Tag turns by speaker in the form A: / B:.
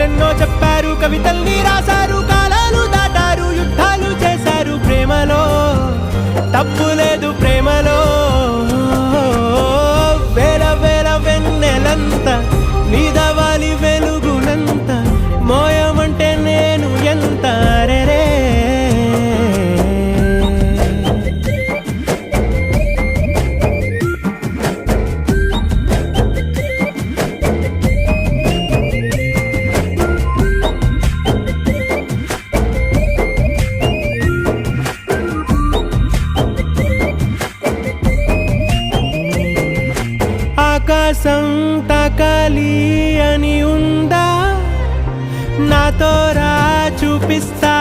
A: కథలెన్నో చెప్పారు, కవితల్ని రాశారు, కాలాలు దాటారు, యుద్ధాలు చేశారు. ప్రేమలో తప్పు లేదు, ప్రేమలో వేల వేల వెన్నెలంత నీదవాలి వెలుగునంత, మోయమంటే నేను ఎంత రే. ఆకాశం తాకాలి అని ఉందా, నాతో రా చూపిస్తా